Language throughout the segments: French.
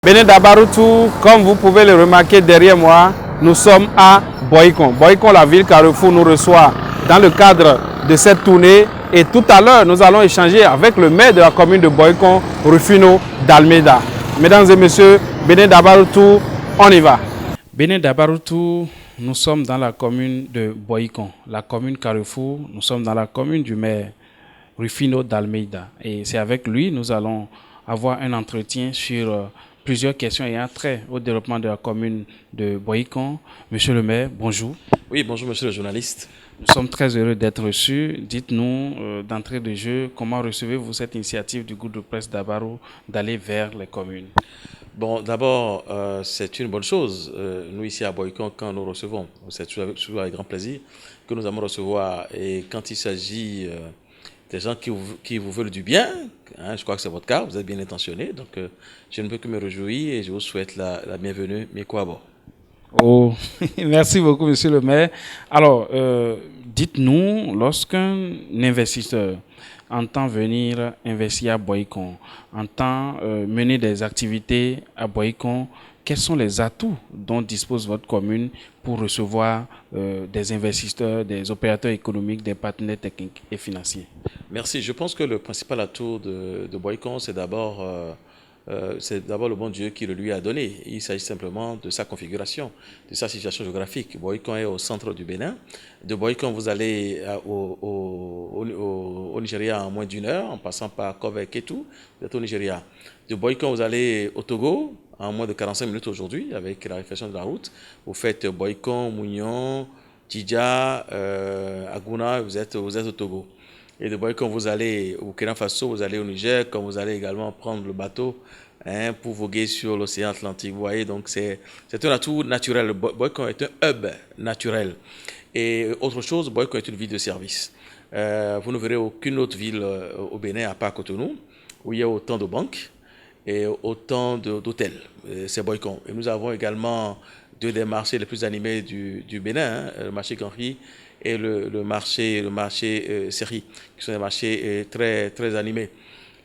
Bénin d'Abaroutou, comme vous pouvez le remarquer derrière moi, nous sommes à Boycon. Boycon, la ville Carrefour, nous reçoit dans le cadre de cette tournée. Et tout à l'heure, nous allons échanger avec le maire de la commune de Boycon, Rufino d'Almeida. Mesdames et messieurs, Bénin d'Abaroutou, on y va. Bénin d'Abaroutou, nous sommes dans la commune de Boycon, la commune Carrefour. Nous sommes dans la commune du maire Rufino d'Almeida. Et c'est avec lui que nous allons avoir un entretien sur plusieurs questions ayant trait au développement de la commune de Boycon. Monsieur le maire, bonjour. Oui, bonjour monsieur le journaliste. Nous sommes très heureux d'être reçus. Dites-nous d'entrée de jeu, comment recevez-vous cette initiative du groupe de presse d'Abarou d'aller vers les communes? Bon, d'abord, c'est une bonne chose. Nous, ici à Boycon, quand nous recevons, c'est toujours avec grand plaisir que nous allons recevoir. Et quand il s'agit des gens qui vous veulent du bien, hein, je crois que c'est votre cas, vous êtes bien intentionné. Donc, je ne peux que me réjouir et je vous souhaite la bienvenue. Mikwabo. Oh, merci beaucoup, monsieur le maire. Alors, dites-nous, lorsqu'un investisseur entend venir investir à Boycon, entend mener des activités à Boycon, quels sont les atouts dont dispose votre commune pour recevoir des investisseurs, des opérateurs économiques, des partenaires techniques et financiers? Merci. Je pense que le principal atout de Boycon, c'est d'abord le bon Dieu qui le lui a donné. Il s'agit simplement de sa configuration, de sa situation géographique. Boycon est au centre du Bénin. De Boycon, vous allez au Nigeria en moins d'une heure, en passant par Kobe et Ketu, vous êtes au Nigeria. De Boycon, vous allez au Togo en moins de 45 minutes aujourd'hui, avec la réflexion de la route. Vous faites Boycon, Mounion, Tidja, Aguna, vous êtes au Togo. Et de Boycon, vous allez au Burkina Faso, vous allez au Niger, comme vous allez également prendre le bateau pour voguer sur l'océan Atlantique. Vous voyez, donc c'est un atout naturel. Boycon est un hub naturel. Et autre chose, Boycon est une ville de service. Vous ne verrez aucune autre ville au Bénin à part Cotonou, où il y a autant de banques et autant d'hôtels. C'est Boycon. Et nous avons également deux des marchés les plus animés du Bénin, hein, le marché Ganri et le marché Seri, qui sont des marchés très, très animés.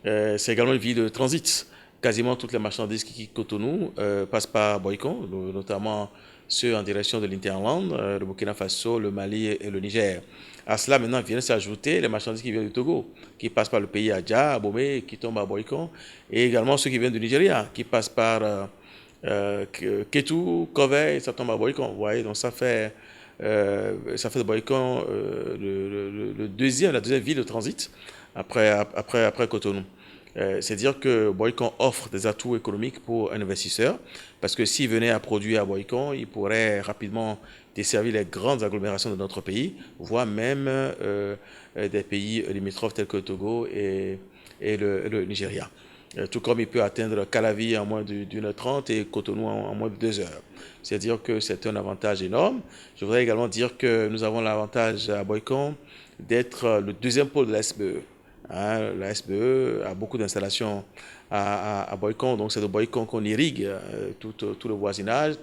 C'est également une ville de transit. Quasiment toutes les marchandises qui quittent Cotonou passent par Boycon, notamment ceux en direction de l'Interland, le Burkina Faso, le Mali et le Niger. À cela, maintenant, viennent s'ajouter les marchandises qui viennent du Togo, qui passent par le pays Adja, Abomey, qui tombent à Boycon, et également ceux qui viennent du Nigeria, qui passent par Ketu, Kobe, ça tombe à Boycon. Vous voyez, donc ça fait de Boycon la deuxième ville de transit après Cotonou. C'est dire que Boycon offre des atouts économiques pour un investisseur, parce que s'il venait à produire à Boycon, il pourrait rapidement desservir les grandes agglomérations de notre pays, voire même des pays limitrophes tels que le Togo et le Nigeria. Tout comme il peut atteindre Calavi en moins d'1h30 et Cotonou en moins de 2 heures. C'est-à-dire que c'est un avantage énorme. Je voudrais également dire que nous avons l'avantage à Boycon d'être le deuxième pôle de la SBE. Hein, la SBE a beaucoup d'installations à Boycon, donc c'est de Boycon qu'on irrigue tout le voisinage.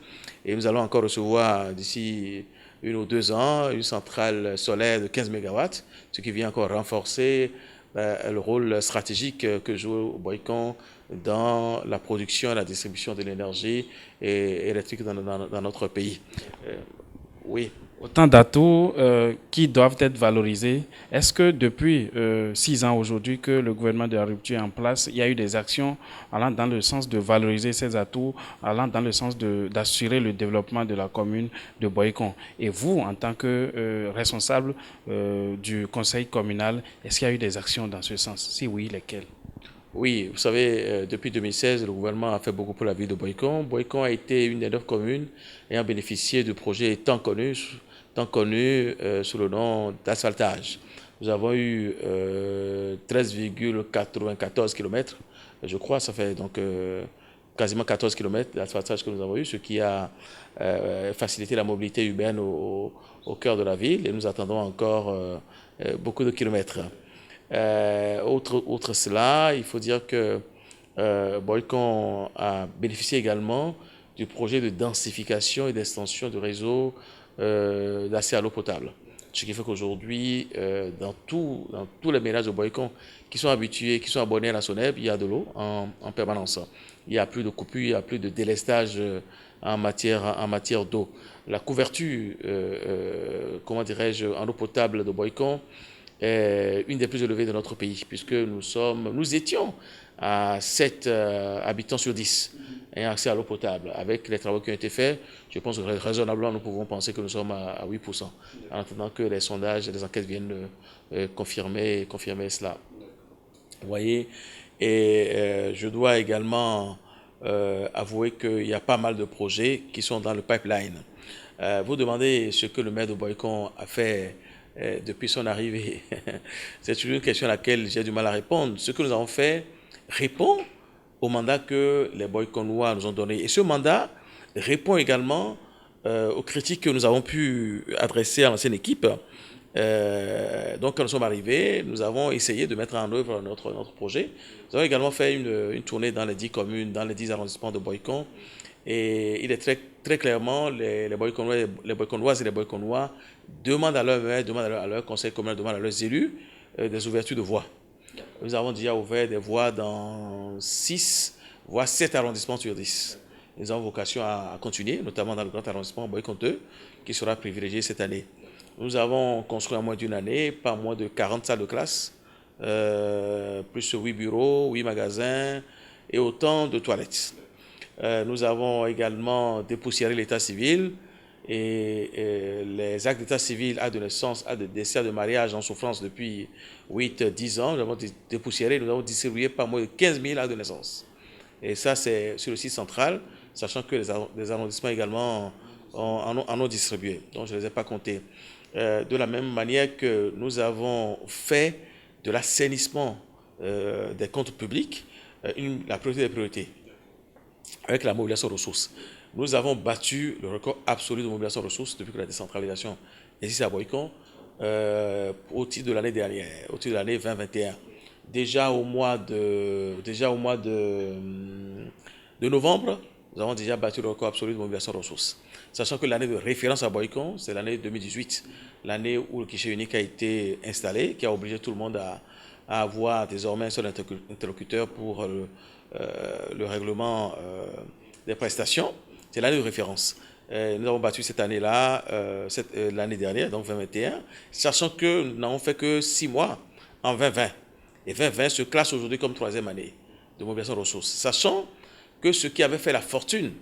Et nous allons encore recevoir d'ici 1 ou 2 ans une centrale solaire de 15 MW, ce qui vient encore renforcer le rôle stratégique que joue Boycon dans la production et la distribution de l'énergie électrique dans notre pays. Oui. Autant d'atouts qui doivent être valorisés. Est-ce que depuis 6 ans aujourd'hui que le gouvernement de la rupture est en place, il y a eu des actions allant dans le sens de valoriser ces atouts, allant dans le sens d'assurer le développement de la commune de Boycon? Et vous, en tant que responsable du conseil communal, est-ce qu'il y a eu des actions dans ce sens? Si oui, lesquelles? Oui, vous savez, depuis 2016, le gouvernement a fait beaucoup pour la ville de Boycon. Boycon a été une des 9 communes ayant bénéficié de projets tant connus sous le nom d'asphaltage. Nous avons eu 13,94 km, je crois, ça fait donc quasiment 14 km d'asphaltage que nous avons eu, ce qui a facilité la mobilité urbaine au cœur de la ville, et nous attendons encore beaucoup de kilomètres. Outre cela, il faut dire que Boycon a bénéficié également du projet de densification et d'extension du réseau d'accès à l'eau potable. Ce qui fait qu'aujourd'hui, dans tous les ménages de Boycon qui sont habitués, qui sont abonnés à la SONEB, il y a de l'eau en permanence. Il n'y a plus de coupure, il n'y a plus de délestage en matière d'eau. La couverture, comment dirais-je, en eau potable de Boycon est une des plus élevées de notre pays, puisque nous étions à 7 habitants sur 10 ayant accès à l'eau potable. Avec les travaux qui ont été faits, je pense que raisonnablement, nous pouvons penser que nous sommes à 8%, en attendant que les sondages et les enquêtes viennent confirmer cela. Vous voyez, et je dois également avouer qu'il y a pas mal de projets qui sont dans le pipeline. Vous demandez ce que le maire de Boycon a fait depuis son arrivée. C'est une question à laquelle j'ai du mal à répondre. Ce que nous avons fait répond au mandat que les Boyconois nous ont donné. Et ce mandat répond également aux critiques que nous avons pu adresser à l'ancienne équipe. Donc, quand nous sommes arrivés, nous avons essayé de mettre en œuvre notre projet. Nous avons également fait une tournée dans les 10 communes, dans les 10 arrondissements de Boycon. Et il est très clairement, les Boyconoises et les Boyconois demandent à leur maire, demandent à leur conseil communal, demandent à leurs élus des ouvertures de voies. Nous avons déjà ouvert des voies dans 6, voire 7 arrondissements sur 10. Nous avons vocation à continuer, notamment dans le grand arrondissement Boycon 2, qui sera privilégié cette année. Nous avons construit en moins d'une année, pas moins de 40 salles de classe, plus 8 bureaux, 8 magasins et autant de toilettes. Nous avons également dépoussiéré l'état civil et les actes d'état civil, actes de naissance, actes de décès, de mariage en souffrance depuis 8-10 ans. Nous avons dépoussiéré, nous avons distribué pas moins de 15 000 actes de naissance. Et ça, c'est sur le site central, sachant que les arrondissements également en ont distribué. Donc, je ne les ai pas comptés. De la même manière que nous avons fait de l'assainissement des comptes publics la priorité des priorités, avec la mobilisation de ressources. Nous avons battu le record absolu de mobilisation de ressources depuis que la décentralisation existe à Boycon au titre de l'année dernière, au titre de l'année 2021. Déjà au mois de novembre, nous avons déjà battu le record absolu de mobilisation de ressources. Sachant que l'année de référence à Boycon, c'est l'année 2018, l'année où le guichet unique a été installé, qui a obligé tout le monde à avoir désormais un seul interlocuteur pour le règlement des prestations. C'est l'année de référence. Nous avons battu cette année-là, l'année dernière, donc 2021, sachant que nous n'avons fait que 6 mois en 2020. Et 2020 se classe aujourd'hui comme 3e année de mobilisation de ressources. Sachant que ce qui avait fait la fortune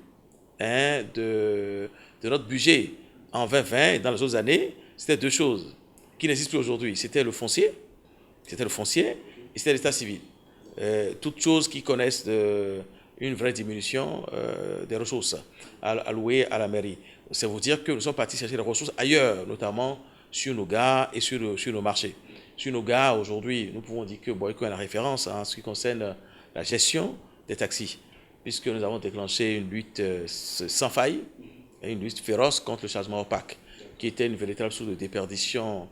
de notre budget en 2020 et dans les autres années, c'était 2 choses qui n'existent plus aujourd'hui. C'était le foncier et c'était l'état civil. Toutes choses qui connaissent une vraie diminution des ressources allouées à la mairie. C'est vous dire que nous sommes partis chercher des ressources ailleurs, notamment sur nos gares et sur nos marchés. Sur nos gares, aujourd'hui, nous pouvons dire que Boycon est la référence en ce qui concerne la gestion des taxis, puisque nous avons déclenché une lutte sans faille, une lutte féroce contre le chargement opaque, qui était une véritable source de déperdition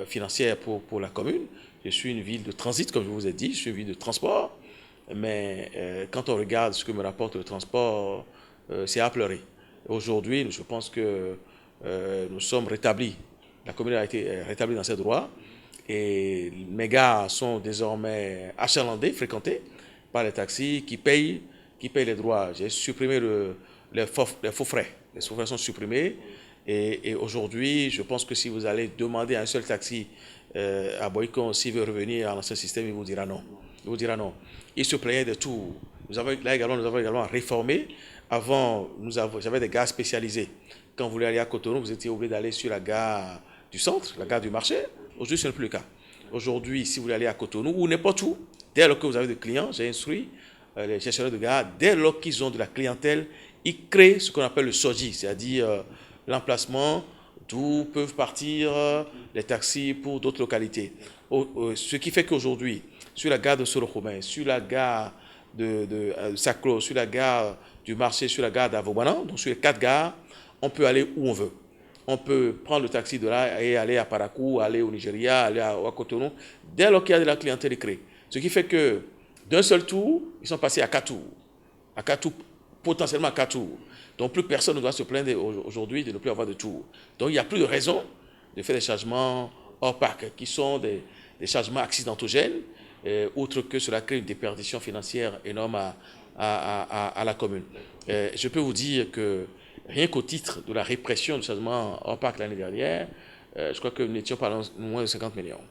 financière pour la commune. Je suis une ville de transit, comme je vous ai dit, je suis une ville de transport, mais quand on regarde ce que me rapporte le transport, c'est à pleurer. Aujourd'hui, je pense que nous sommes rétablis. La commune a été rétablie dans ses droits et mes gares sont désormais achalandées, fréquentées par les taxis qui payent les droits. J'ai supprimé les faux frais. Les faux frais sont supprimés. Et aujourd'hui, je pense que si vous allez demander à un seul taxi à Boycon s'il veut revenir à l'ancien système, il vous dira non. Il se plaignait de tout. Nous avons également réformé. Avant, j'avais des gares spécialisées. Quand vous voulez aller à Cotonou, vous étiez obligé d'aller sur la gare du centre, la gare du marché. Aujourd'hui, ce n'est plus le cas. Aujourd'hui, si vous voulez aller à Cotonou ou n'importe où, dès lors que vous avez des clients, j'ai instruit les gestionnaires de gare, dès lors qu'ils ont de la clientèle, ils créent ce qu'on appelle le SOGI, c'est-à-dire l'emplacement d'où peuvent partir les taxis pour d'autres localités. Ce qui fait qu'aujourd'hui, sur la gare de Sorokomen, sur la gare de Saclo, sur la gare du marché, sur la gare d'Avobanan, donc sur les 4 gares, on peut aller où on veut. On peut prendre le taxi de là et aller à Parakou, aller au Nigeria, aller à Cotonou, dès lors qu'il y a de la clientèle créée. Ce qui fait que d'un seul tour, ils sont passés à 4 tours. Potentiellement à 4 tours. Donc plus personne ne doit se plaindre aujourd'hui de ne plus avoir de tour. Donc il n'y a plus de raison de faire des chargements hors parc, qui sont des chargements accidentogènes, outre que cela crée une déperdition financière énorme à la commune. Je peux vous dire que rien qu'au titre de la répression du chargement hors parc l'année dernière, je crois que nous n'étions pas moins de 50 millions.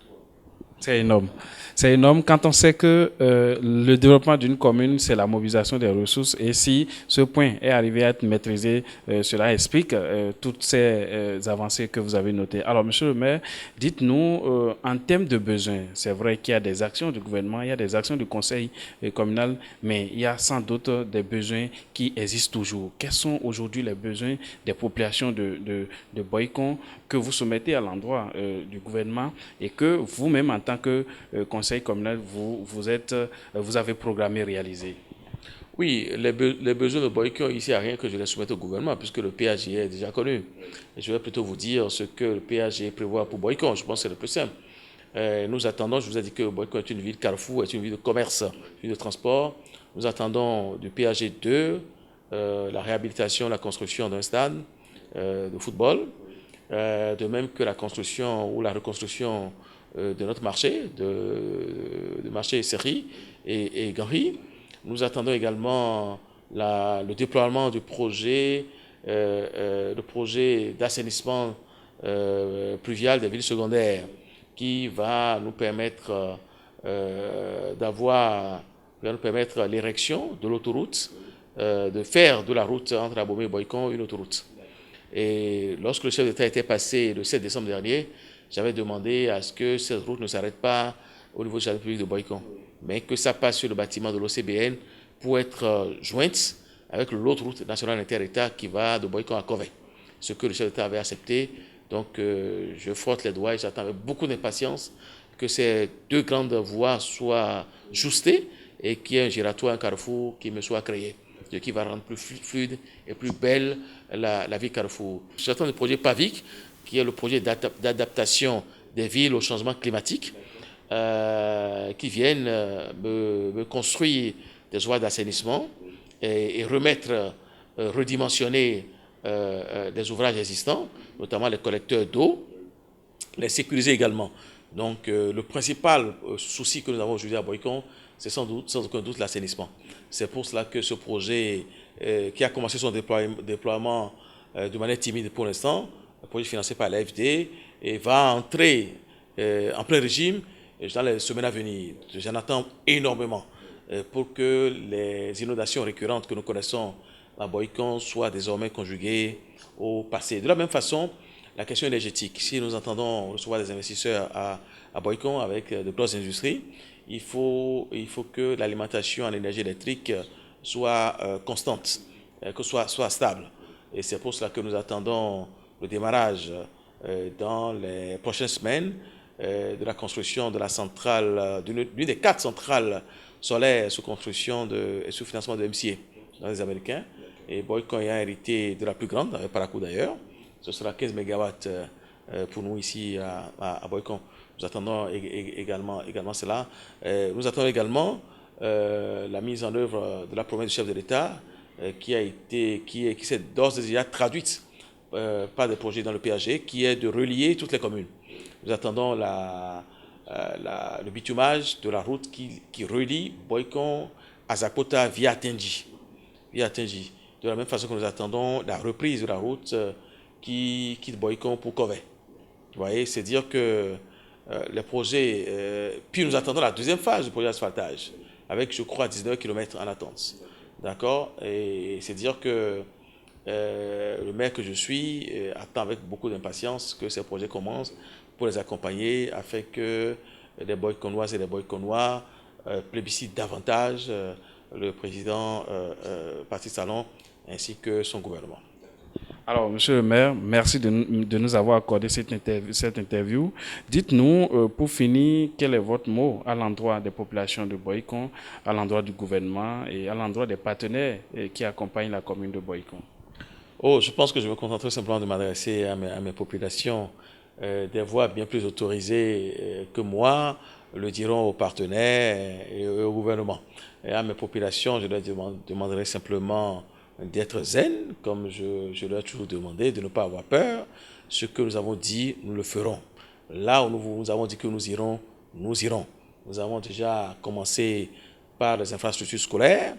C'est énorme. C'est énorme quand on sait que le développement d'une commune, c'est la mobilisation des ressources. Et si ce point est arrivé à être maîtrisé, cela explique toutes ces avancées que vous avez notées. Alors, monsieur le maire, dites-nous, en termes de besoins, c'est vrai qu'il y a des actions du gouvernement, il y a des actions du conseil communal, mais il y a sans doute des besoins qui existent toujours. Quels sont aujourd'hui les besoins des populations de Boycon que vous soumettez à l'endroit du gouvernement et que vous-même, en tant que conseil communal, vous avez programmé réaliser? Oui, les besoins de Boycon, ici, il n'y a rien que je les soumette au gouvernement, puisque le PAG est déjà connu. Et je vais plutôt vous dire ce que le PAG prévoit pour Boycon. Je pense que c'est le plus simple. Nous attendons, je vous ai dit que Boycon est une ville carrefour, est une ville de commerce, une ville de transport. Nous attendons du PAG 2 la réhabilitation, la construction d'un stade de football, de même que la construction ou la reconstruction de notre marché, de marché Série et Ganry. Nous attendons également le déploiement du projet, le projet d'assainissement pluvial des villes secondaires qui va nous permettre l'érection de l'autoroute, de faire de la route entre Abomey et Boycon une autoroute. Et lorsque le chef d'État était passé le 7 décembre dernier, j'avais demandé à ce que cette route ne s'arrête pas au niveau du jardin public de Boycon, mais que ça passe sur le bâtiment de l'OCBN pour être jointe avec l'autre route nationale inter-État qui va de Boycon à Covey. Ce que le chef d'État avait accepté. Donc je frotte les doigts et j'attends avec beaucoup d'impatience que ces deux grandes voies soient justées et qu'il y ait un giratoire, un carrefour qui me soit créé, ce qui va rendre plus fluide et plus belle la ville Carrefour. J'attends le projet PAVIC, qui est le projet d'adaptation des villes au changement climatique, qui viennent me construire des voies d'assainissement et redimensionner des ouvrages existants, notamment les collecteurs d'eau, les sécuriser également. Donc le principal souci que nous avons aujourd'hui à Boycon, c'est sans aucun doute l'assainissement. C'est pour cela que ce projet, qui a commencé son déploiement de manière timide pour l'instant, un projet financé par l'AFD, et va entrer en plein régime dans les semaines à venir. J'en attends énormément pour que les inondations récurrentes que nous connaissons à Boycon soient désormais conjuguées au passé. De la même façon, la question énergétique. Si nous entendons recevoir des investisseurs à Boycon avec de grosses industries, il faut que l'alimentation en énergie électrique soit constante, que soit stable. Et c'est pour cela que nous attendons le démarrage dans les prochaines semaines de la construction de la centrale, d'une des 4 centrales solaires sous construction et sous financement de MCA dans les Américains. Et Boycon a hérité de la plus grande, avec Parakou d'ailleurs. Ce sera 15 MW pour nous ici à Boycon. Nous attendons également cela. Nous attendons également la mise en œuvre de la promesse du chef de l'État qui s'est d'ores et déjà traduite par des projets dans le PAG, qui est de relier toutes les communes. Nous attendons le bitumage de la route qui relie Boycon à Zakota via Tenji. De la même façon que nous attendons la reprise de la route qui quitte Boycon pour Covey. Vous voyez, c'est dire que les projets... puis nous attendons la deuxième phase du projet d'asphaltage, avec, je crois, 19 km en attente. D'accord? Et c'est dire que le maire que je suis attend avec beaucoup d'impatience que ces projets commencent pour les accompagner afin que les Boyconoises et les Boyconois plébiscitent davantage le président Patrice Talon ainsi que son gouvernement. Alors, monsieur le maire, merci de nous avoir accordé cette interview. Dites-nous, pour finir, quel est votre mot à l'endroit des populations de Boycon, à l'endroit du gouvernement et à l'endroit des partenaires qui accompagnent la commune de Boycon? Je pense que je me contenterai simplement de m'adresser à mes populations. Des voix bien plus autorisées que moi le diront aux partenaires et au gouvernement. Et à mes populations, je leur demanderai simplement d'être zen, comme je leur ai toujours demandé, de ne pas avoir peur. Ce que nous avons dit, nous le ferons. Là où nous avons dit que nous irons, nous irons. Nous avons déjà commencé par les infrastructures scolaires.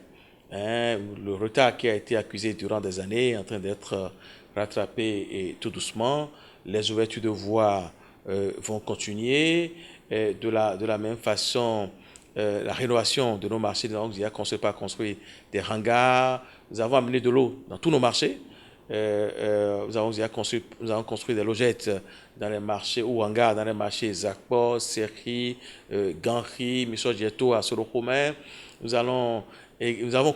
Le retard qui a été accusé durant des années est en train d'être rattrapé et tout doucement. Les ouvertures de voies vont continuer. De la même façon, la rénovation de nos marchés, nous avons déjà construit des hangars. Nous avons amené de l'eau dans tous nos marchés. Nous avons construit des logettes dans les marchés ou hangars dans les marchés Zakpo, Serhi, Ganri, Misogieto, à Solokomen. Nous avons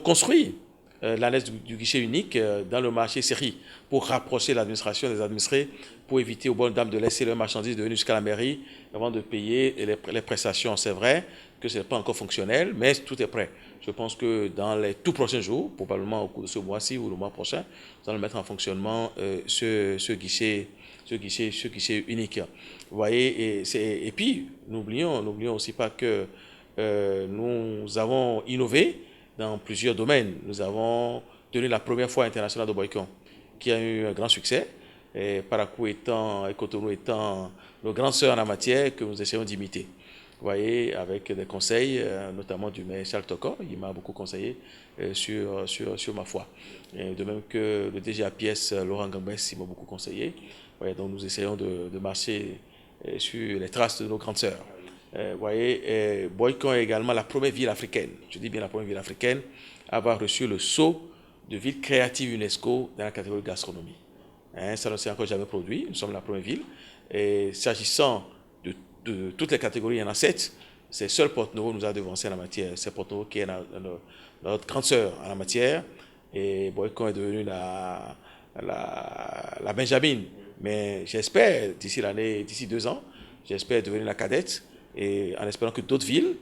construit l'annexe du guichet unique dans le marché Serhi pour rapprocher l'administration des administrés, pour éviter aux bonnes dames de laisser leurs marchandises de venir jusqu'à la mairie avant de payer les prestations. C'est vrai que ce n'est pas encore fonctionnel, mais tout est prêt. Je pense que dans les tout prochains jours, probablement au cours de ce mois-ci ou le mois prochain, nous allons mettre en fonctionnement ce guichet unique. Vous voyez, et puis, n'oublions aussi pas que nous avons innové dans plusieurs domaines. Nous avons tenu la première fois internationale de Boycon, qui a eu un grand succès. Et Parakou et Cotonou étant nos grandes sœurs en la matière que nous essayons d'imiter. Vous voyez, avec des conseils, notamment du maire Charles Tokor, il m'a beaucoup conseillé sur ma foi. Et de même que le DG APS, Laurent Gambès, il m'a beaucoup conseillé. Voyez, donc nous essayons de marcher sur les traces de nos grandes sœurs. Vous voyez, Boycon est également la première ville africaine, je dis bien la première ville africaine, à avoir reçu le sceau de ville créative UNESCO dans la catégorie gastronomie. Ça ne s'est encore jamais produit, nous sommes la première ville. Et s'agissant de toutes les catégories, il y en a 7. C'est seul Porto-Novo nous a devancé en la matière. C'est Porto-Novo qui est notre grande sœur en la matière. Et Boycon est devenu la Benjamin. Mais j'espère, d'ici 2 ans, j'espère devenir la cadette. Et en espérant que d'autres villes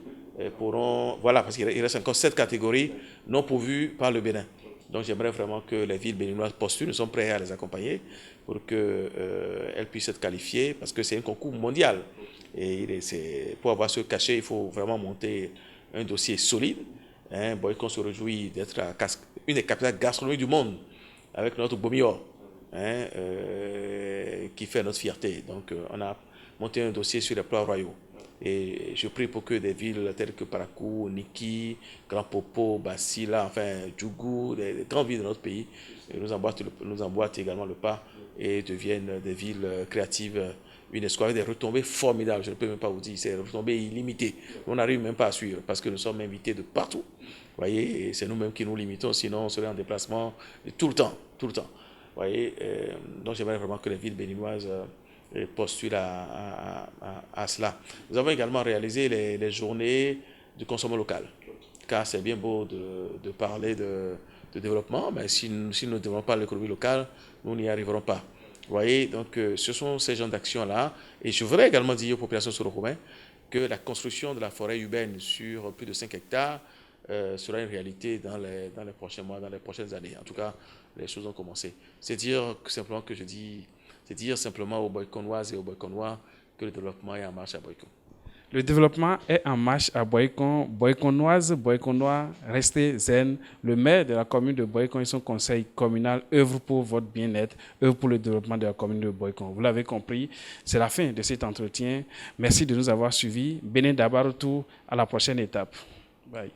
pourront... Voilà, parce qu'il reste encore 7 catégories non pourvues par le Bénin. Donc j'aimerais vraiment que les villes béninoises postulent, nous sommes prêts à les accompagner pour qu'elles puissent être qualifiées, parce que c'est un concours mondial. Et pour avoir ce cachet, il faut vraiment monter un dossier solide. Boycon se réjouit d'être une des capitales gastronomiques du monde, avec notre Bomior, qui fait notre fierté. Donc on a monté un dossier sur les plats royaux. Et je prie pour que des villes telles que Parakou, Niki, Grand Popo, Basila, enfin Djougou, des grandes villes de notre pays, nous emboîtent également le pas et deviennent des villes créatives UNESCO avec des retombées formidables. Je ne peux même pas vous dire, c'est des retombées illimitées. On n'arrive même pas à suivre parce que nous sommes invités de partout. Vous voyez, et c'est nous-mêmes qui nous limitons, sinon on serait en déplacement tout le temps. Vous voyez, donc j'aimerais vraiment que les villes béninoises postule à cela. Nous avons également réalisé les journées du consommation local, car c'est bien beau de parler de développement, mais si nous ne développons pas l'économie locale, nous n'y arriverons pas. Vous voyez, donc ce sont ces genres d'actions-là. Et je voudrais également dire aux populations soro-roumaines que la construction de la forêt urbaine sur plus de 5 hectares sera une réalité dans les prochains mois, dans les prochaines années. En tout cas, les choses ont commencé. C'est dire simplement aux Boyconoises et aux Boyconois que le développement est en marche à Boycon. Le développement est en marche à Boycon. Boyconoises, Boyconois, restez zen. Le maire de la commune de Boycon et son conseil communal œuvrent pour votre bien-être, œuvrent pour le développement de la commune de Boycon. Vous l'avez compris, c'est la fin de cet entretien. Merci de nous avoir suivis. Bénin Dabaroutou, à la prochaine étape. Bye.